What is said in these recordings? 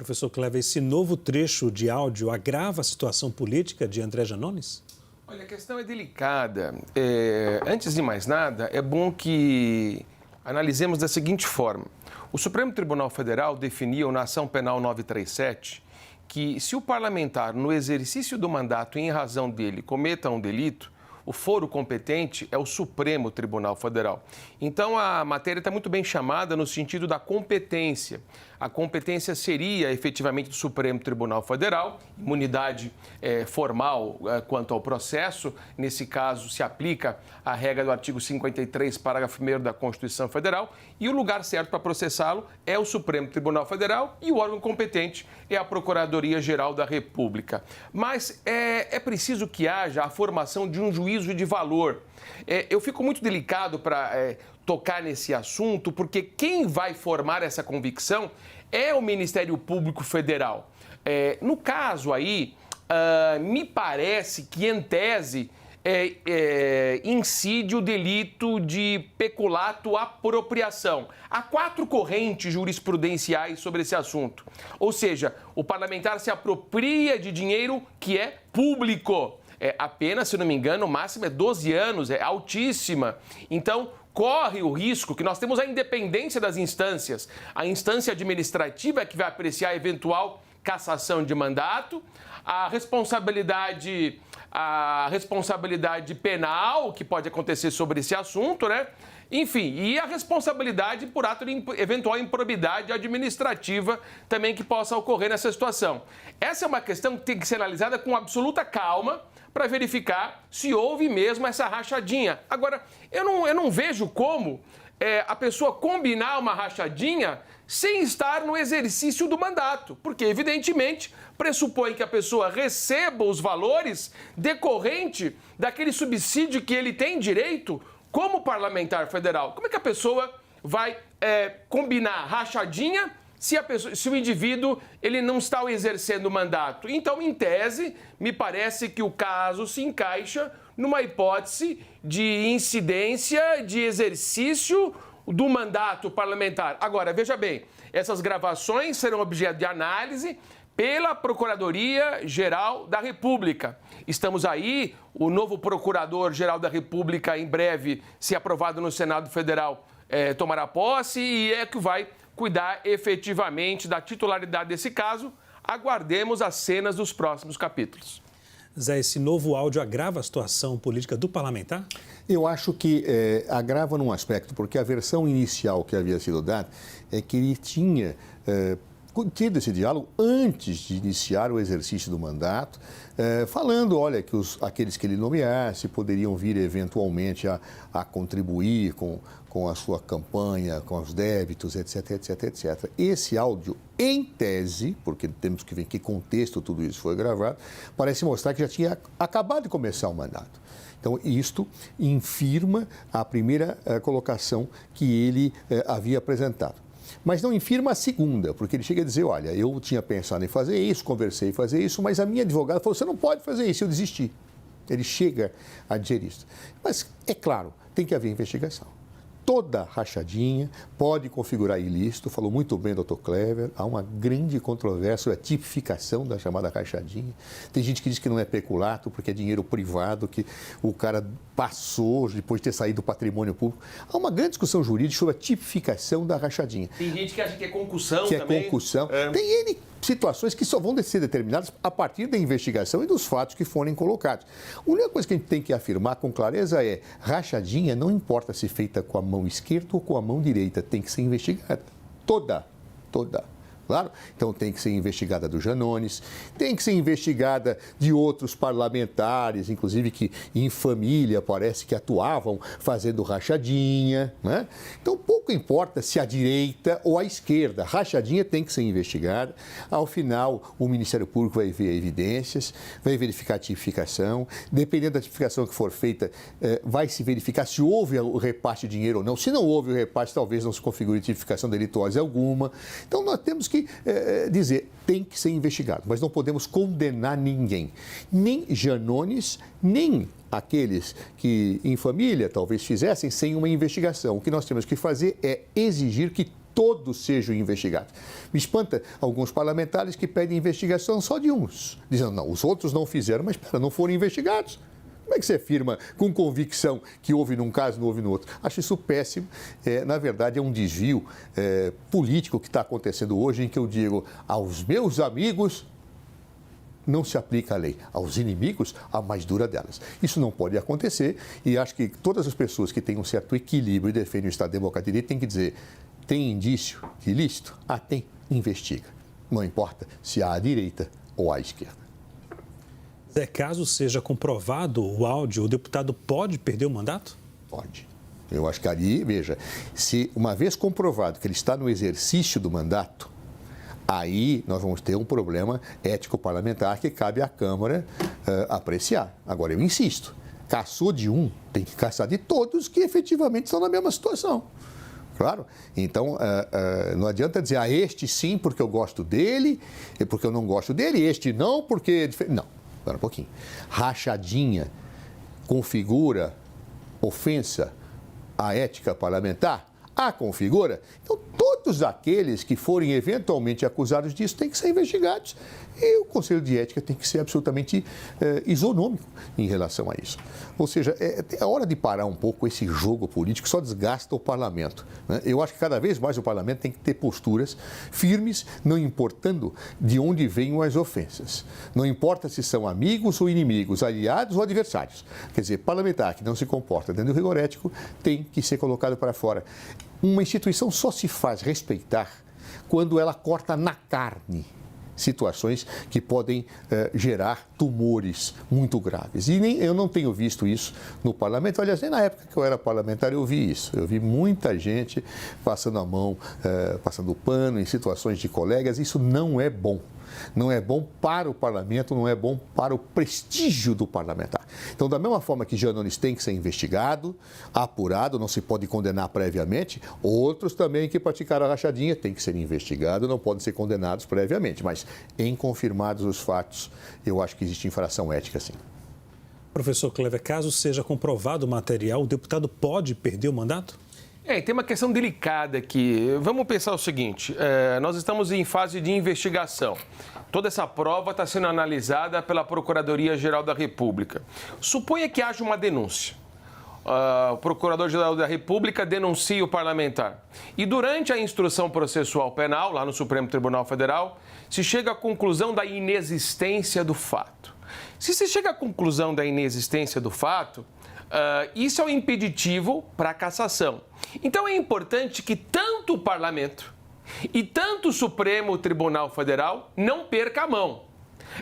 Professor Clever, esse novo trecho de áudio agrava a situação política de André Janones? Olha, a questão é delicada. Antes de mais nada, é bom que analisemos da seguinte forma. O Supremo Tribunal Federal definiu na Ação Penal 937 que se o parlamentar, no exercício do mandato e em razão dele, cometa um delito, o foro competente é o Supremo Tribunal Federal. Então, a matéria está muito bem chamada no sentido da competência. A competência seria efetivamente do Supremo Tribunal Federal, imunidade formal quanto ao processo. Nesse caso, se aplica a regra do artigo 53, parágrafo 1º da Constituição Federal, e o lugar certo para processá-lo é o Supremo Tribunal Federal e o órgão competente é a Procuradoria-Geral da República. Mas é preciso que haja a formação de um juízo de valor. Eu fico muito delicado para tocar nesse assunto, porque quem vai formar essa convicção é o Ministério Público Federal. No caso aí, me parece que, em tese, incide o delito de peculato apropriação. Há 4 correntes jurisprudenciais sobre esse assunto. Ou seja, o parlamentar se apropria de dinheiro que é público. A pena, se não me engano, o máximo é 12 anos, é altíssima. Então, corre o risco que nós temos a independência das instâncias. A instância administrativa é que vai apreciar a eventual cassação de mandato, a responsabilidade penal que pode acontecer sobre esse assunto, né? Enfim, e a responsabilidade por ato de eventual improbidade administrativa também que possa ocorrer nessa situação. Essa é uma questão que tem que ser analisada com absoluta calma para verificar se houve mesmo essa rachadinha. Agora, eu não vejo como a pessoa combinar uma rachadinha sem estar no exercício do mandato, porque, evidentemente, pressupõe que a pessoa receba os valores decorrente daquele subsídio que ele tem direito como parlamentar federal. Como é que a pessoa vai combinar rachadinha se o indivíduo ele não está exercendo o mandato? Então, em tese, me parece que o caso se encaixa numa hipótese de incidência de exercício do mandato parlamentar. Agora, veja bem, essas gravações serão objeto de análise pela Procuradoria-Geral da República. Estamos aí, o novo Procurador-Geral da República, em breve, se aprovado no Senado Federal, tomará posse e é que vai cuidar efetivamente da titularidade desse caso. Aguardemos as cenas dos próximos capítulos. Zé, esse novo áudio agrava a situação política do parlamentar? Eu acho que agrava num aspecto, porque a versão inicial que havia sido dada é que ele tinha tido esse diálogo antes de iniciar o exercício do mandato, falando, olha, que aqueles que ele nomeasse poderiam vir eventualmente a contribuir com a sua campanha, com os débitos, etc, etc, etc. Esse áudio, em tese, porque temos que ver em que contexto tudo isso foi gravado, parece mostrar que já tinha acabado de começar o mandato. Então, isto infirma a primeira colocação que ele havia apresentado. Mas não infirma a segunda, porque ele chega a dizer, olha, eu tinha pensado em fazer isso, conversei em fazer isso, mas a minha advogada falou, você não pode fazer isso, eu desisti. Ele chega a dizer isso. Mas, é claro, tem que haver investigação. Toda rachadinha pode configurar ilícito, falou muito bem o doutor Clever, há uma grande controvérsia sobre a tipificação da chamada rachadinha. Tem gente que diz que não é peculato, porque é dinheiro privado, que o cara passou depois de ter saído do patrimônio público. Há uma grande discussão jurídica sobre a tipificação da rachadinha. Tem gente que acha que é concussão também. Que é concussão. Tem N situações que só vão ser determinadas a partir da investigação e dos fatos que forem colocados. A única coisa que a gente tem que afirmar com clareza é rachadinha não importa se feita com a mão esquerda ou com a mão direita, tem que ser investigada. Toda. Claro? Então tem que ser investigada do Janones, tem que ser investigada de outros parlamentares, inclusive que em família parece que atuavam fazendo rachadinha, né? Então pouco importa se a direita ou a esquerda, rachadinha tem que ser investigada. Ao final o Ministério Público vai ver evidências, vai verificar a tipificação, dependendo da tipificação que for feita, vai se verificar se houve o repasse de dinheiro ou não. Se não houve o repasse, talvez não se configure tipificação delituosa alguma. Então nós temos que dizer, tem que ser investigado, mas não podemos condenar ninguém, nem Janones, nem aqueles que em família talvez fizessem sem uma investigação. O que nós temos que fazer é exigir que todos sejam investigados. Me espanta alguns parlamentares que pedem investigação só de uns, dizendo, não, os outros não fizeram, mas não foram investigados. Como é que você afirma com convicção que houve num caso e não houve no outro? Acho isso péssimo. Na verdade, é um desvio político que está acontecendo hoje, em que eu digo aos meus amigos, não se aplica a lei. Aos inimigos, a mais dura delas. Isso não pode acontecer e acho que todas as pessoas que têm um certo equilíbrio e defendem o Estado Democrático de Direito têm que dizer, tem indício de ilícito? Tem, investiga. Não importa se há à direita ou à esquerda. Zé, caso seja comprovado o áudio, o deputado pode perder o mandato? Pode. Eu acho que ali, veja, se uma vez comprovado que ele está no exercício do mandato, aí nós vamos ter um problema ético-parlamentar que cabe à Câmara apreciar. Agora, eu insisto, caçou de um, tem que caçar de todos que efetivamente estão na mesma situação. Claro? Então, não adianta dizer, este sim porque eu gosto dele, e porque eu não gosto dele, este não porque é diferente. Não, espera um pouquinho. Rachadinha configura ofensa à ética parlamentar? Configura. Então, todos aqueles que forem eventualmente acusados disso têm que ser investigados e o Conselho de Ética tem que ser absolutamente isonômico em relação a isso. Ou seja, é hora de parar um pouco esse jogo político que só desgasta o parlamento, né? Eu acho que cada vez mais o parlamento tem que ter posturas firmes, não importando de onde venham as ofensas. Não importa se são amigos ou inimigos, aliados ou adversários. Quer dizer, parlamentar que não se comporta dentro do rigor ético tem que ser colocado para fora. Uma instituição só se faz respeitar quando ela corta na carne situações que podem gerar tumores muito graves. E eu não tenho visto isso no parlamento. Aliás, nem na época que eu era parlamentar eu vi isso. Eu vi muita gente passando a mão, passando o pano em situações de colegas. Isso não é bom. Não é bom para o parlamento, não é bom para o prestígio do parlamentar. Então, da mesma forma que Janones tem que ser investigado, apurado, não se pode condenar previamente, outros também que praticaram a rachadinha têm que ser investigados, não podem ser condenados previamente. Mas, em confirmados os fatos, eu acho que existe infração ética, sim. Professor Clever, caso seja comprovado o material, o deputado pode perder o mandato? Tem uma questão delicada aqui. Vamos pensar o seguinte, nós estamos em fase de investigação. Toda essa prova está sendo analisada pela Procuradoria-Geral da República. Suponha que haja uma denúncia. O Procurador-Geral da República denuncia o parlamentar. E durante a instrução processual penal, lá no Supremo Tribunal Federal, se chega à conclusão da inexistência do fato. Se se chega à conclusão da inexistência do fato, isso é um impeditivo para a cassação. Então, é importante que tanto o Parlamento e tanto o Supremo Tribunal Federal não percam a mão.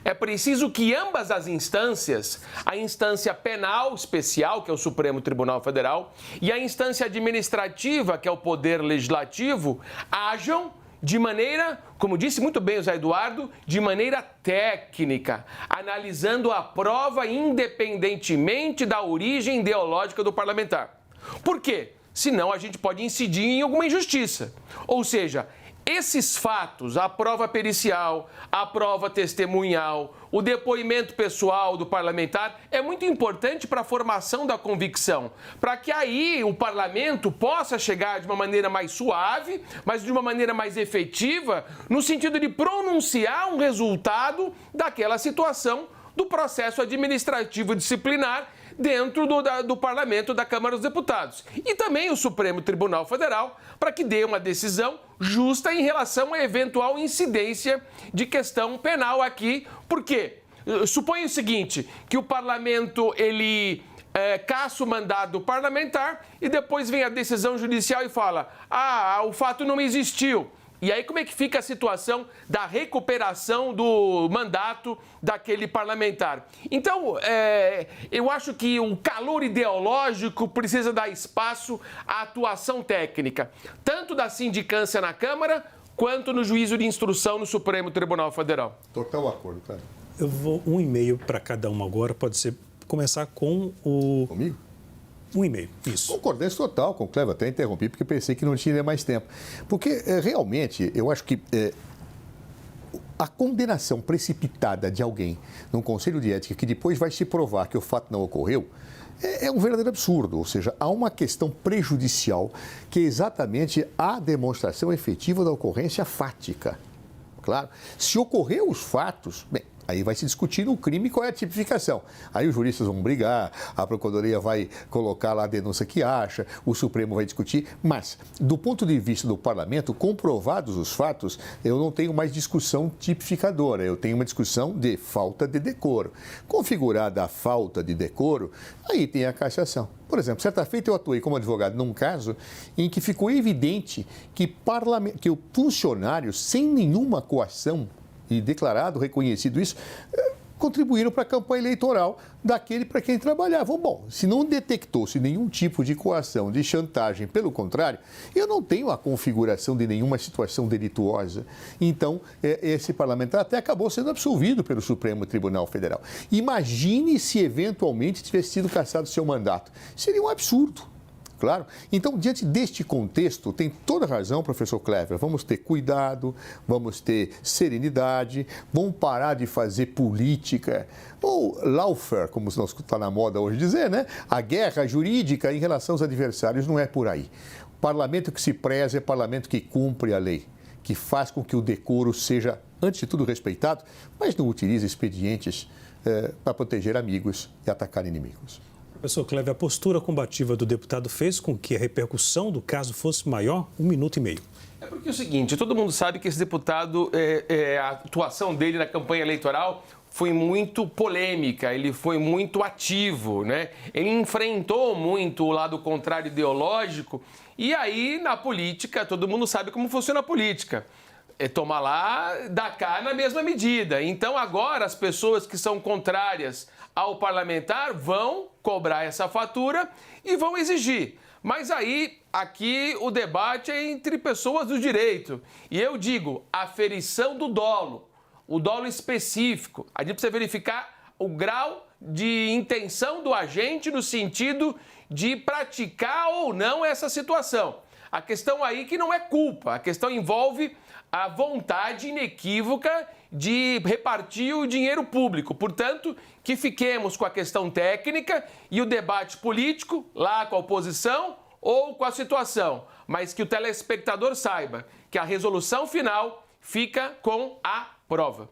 É preciso que ambas as instâncias, a instância penal especial, que é o Supremo Tribunal Federal, e a instância administrativa, que é o Poder Legislativo, hajam de maneira, como disse muito bem o Zé Eduardo, de maneira técnica, analisando a prova independentemente da origem ideológica do parlamentar. Por quê? Senão a gente pode incidir em alguma injustiça. Ou seja, esses fatos, a prova pericial, a prova testemunhal, o depoimento pessoal do parlamentar é muito importante para a formação da convicção, para que aí o parlamento possa chegar de uma maneira mais suave, mas de uma maneira mais efetiva, no sentido de pronunciar um resultado daquela situação do processo administrativo disciplinar dentro do Parlamento, da Câmara dos Deputados. E também o Supremo Tribunal Federal, para que dê uma decisão justa em relação à eventual incidência de questão penal aqui. Por quê? Suponha o seguinte, que o Parlamento, ele caça o mandato parlamentar e depois vem a decisão judicial e fala, o fato não existiu. E aí como é que fica a situação da recuperação do mandato daquele parlamentar? Então, eu acho que o calor ideológico precisa dar espaço à atuação técnica, tanto da sindicância na Câmara, quanto no juízo de instrução no Supremo Tribunal Federal. Total acordo, cara. Eu vou 1 e-mail para cada um agora, pode ser começar com o... Comigo? 1 e-mail, isso. Concordância total com o Cleber, até interrompi porque pensei que não tinha mais tempo. Porque realmente eu acho que a condenação precipitada de alguém num conselho de ética que depois vai se provar que o fato não ocorreu, é um verdadeiro absurdo. Ou seja, há uma questão prejudicial que é exatamente a demonstração efetiva da ocorrência fática. Claro, se ocorreu os fatos, bem, aí vai se discutir no crime qual é a tipificação. Aí os juristas vão brigar, a Procuradoria vai colocar lá a denúncia que acha, o Supremo vai discutir, mas do ponto de vista do Parlamento, comprovados os fatos, eu não tenho mais discussão tipificadora, eu tenho uma discussão de falta de decoro. Configurada a falta de decoro, aí tem a cassação. Por exemplo, certa feita eu atuei como advogado num caso em que ficou evidente que o funcionário, sem nenhuma coação, e declarado, reconhecido isso, contribuíram para a campanha eleitoral daquele para quem trabalhavam. Bom, se não detectou-se nenhum tipo de coação, de chantagem, pelo contrário, eu não tenho a configuração de nenhuma situação delituosa. Então, esse parlamentar até acabou sendo absolvido pelo Supremo Tribunal Federal. Imagine se eventualmente tivesse sido cassado seu mandato. Seria um absurdo. Claro. Então, diante deste contexto, tem toda razão, professor Clever. Vamos ter cuidado, vamos ter serenidade, vamos parar de fazer política, ou lawfare, como está na moda hoje dizer, né? A guerra jurídica em relação aos adversários não é por aí. O parlamento que se preza é o parlamento que cumpre a lei, que faz com que o decoro seja, antes de tudo, respeitado, mas não utiliza expedientes para proteger amigos e atacar inimigos. Professor Clever, a postura combativa do deputado fez com que a repercussão do caso fosse maior 1 minuto e meio. É porque é o seguinte, todo mundo sabe que esse deputado, a atuação dele na campanha eleitoral foi muito polêmica, ele foi muito ativo, né? Ele enfrentou muito o lado contrário ideológico e aí na política, todo mundo sabe como funciona a política. É tomar lá, dar cá na mesma medida. Então agora as pessoas que são contrárias ao parlamentar vão cobrar essa fatura e vão exigir. Mas aí, aqui o debate é entre pessoas do direito. E eu digo, aferição do dolo, o dolo específico. A gente precisa verificar o grau de intenção do agente no sentido de praticar ou não essa situação. A questão aí que não é culpa, a questão envolve a vontade inequívoca de repartir o dinheiro público. Portanto, que fiquemos com a questão técnica e o debate político, lá com a oposição ou com a situação. Mas que o telespectador saiba que a resolução final fica com a prova.